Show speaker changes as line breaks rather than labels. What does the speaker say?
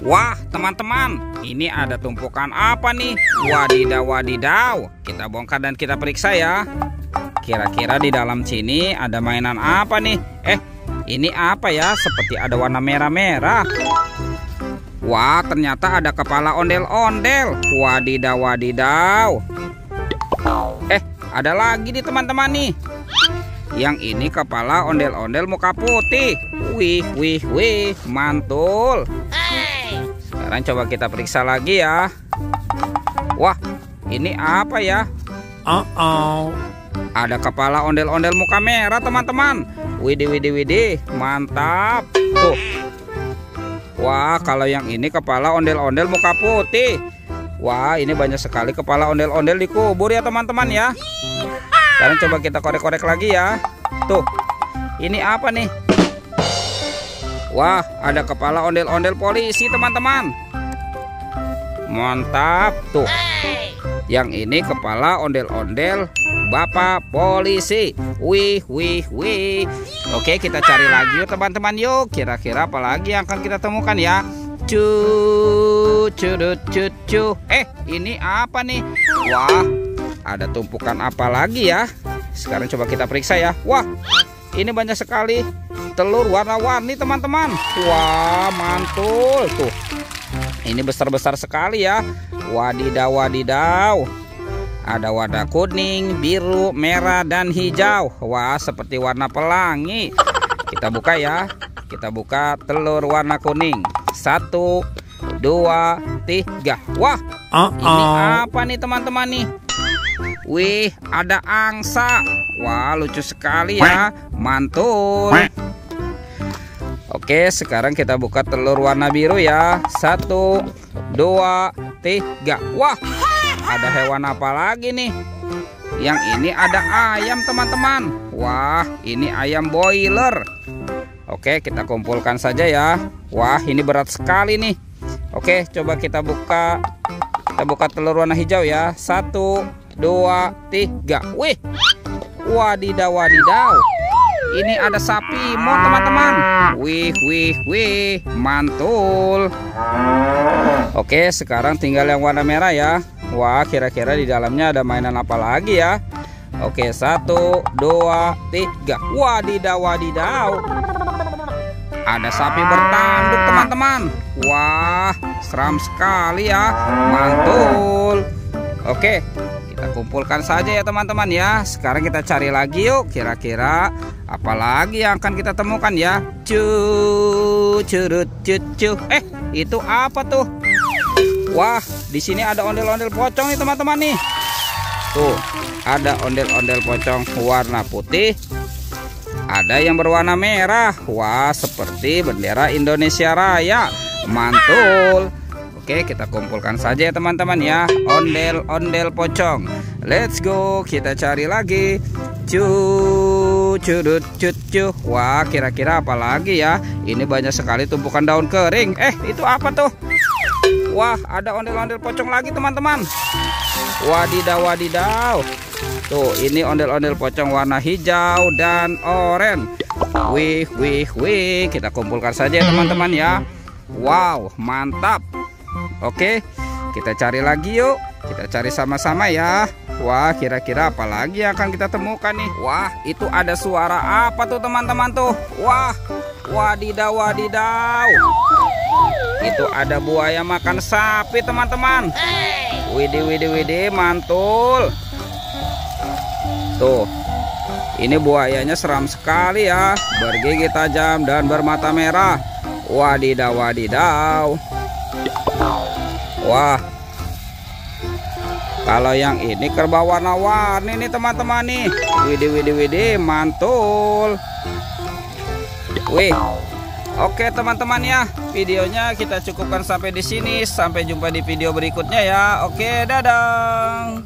Wah, teman-teman, ini ada tumpukan apa nih? Wadidaw, wadidaw. Kita bongkar dan kita periksa ya. Kira-kira di dalam sini ada mainan apa nih? Ini apa ya? Seperti ada warna merah-merah. Wah, ternyata ada kepala ondel-ondel. Wadidaw, wadidaw. Ada lagi nih teman-teman nih. Yang ini kepala ondel-ondel muka putih. Wih, mantul. Sekarang coba kita periksa lagi ya. Wah, ini apa ya? Ada kepala ondel-ondel muka merah teman-teman. Widih, mantap. Tuh. Wah, kalau yang ini kepala ondel-ondel muka putih. Wah, ini banyak sekali kepala ondel-ondel dikubur ya teman-teman ya. Sekarang coba kita korek-korek lagi ya. Tuh, ini apa nih? Wah, ada kepala ondel-ondel polisi teman-teman. Mantap. Tuh, yang ini kepala ondel-ondel bapak polisi. Wih. Oke, kita cari lagi yuk teman-teman yuk. Kira-kira apa lagi yang akan kita temukan ya? Cucu. Ini apa nih? Wah, ada tumpukan apa lagi ya? Sekarang coba kita periksa ya. Wah, ini banyak sekali telur warna-warni teman-teman. Wah, mantul. Tuh, ini besar-besar sekali ya. Wadidaw. Ada warna kuning, biru, merah, dan hijau. Wah, seperti warna pelangi. Kita buka ya. Kita buka telur warna kuning. 1, 2, 3. Wah, ini apa nih teman-teman nih? Wih, ada angsa. Wah, lucu sekali ya. Mantul. Oke, sekarang kita buka telur warna biru ya. 1, 2, 3. Wah, ada hewan apa lagi nih? Yang ini ada ayam teman-teman. Wah, ini ayam boiler. Oke, kita kumpulkan saja ya. Wah, ini berat sekali nih. Oke, coba kita buka. Kita buka telur warna hijau ya. 1, 2, 3. Wih, wadidaw. Ini ada sapi mon teman-teman. Wih, mantul. Oke, sekarang tinggal yang warna merah ya. Wah, kira-kira di dalamnya ada mainan apa lagi ya? Oke, 1, 2, 3. Wadidaw. Ada sapi bertanduk teman-teman. Wah, seram sekali ya. Mantul. Oke, kita kumpulkan saja ya teman-teman ya. Sekarang kita cari lagi yuk. Kira-kira apa lagi yang akan kita temukan ya? Cucu. Itu apa tuh? Wah, di sini ada ondel-ondel pocong nih teman-teman nih. Tuh, ada ondel-ondel pocong warna putih. Ada yang berwarna merah. Wah, seperti bendera Indonesia Raya. Mantul. Oke, kita kumpulkan saja ya teman-teman ya. Ondel-ondel pocong. Let's go, kita cari lagi. Cucu. Wah, kira-kira apa lagi ya? Ini banyak sekali tumpukan daun kering. Itu apa tuh? Wah, ada ondel-ondel pocong lagi teman-teman. Wadidaw. Tuh, ini ondel-ondel pocong warna hijau dan oranye. Wih. Kita kumpulkan saja ya teman-teman ya. Wow, mantap. Oke, kita cari lagi yuk. Kita cari sama-sama ya. Wah, kira-kira apa lagi yang akan kita temukan nih? Wah, itu ada suara apa tuh teman-teman tuh? Wah, wadidaw. Itu ada buaya makan sapi teman-teman. Widih, mantul. Tuh, ini buayanya seram sekali ya. Bergigi tajam dan bermata merah. Wadidaw. Wah, kalau yang ini kerbau warna-warni nih teman-teman nih. Widih, mantul. Wih. Oke teman-teman ya, videonya kita cukupkan sampai di sini. Sampai jumpa di video berikutnya ya. Oke, dadah.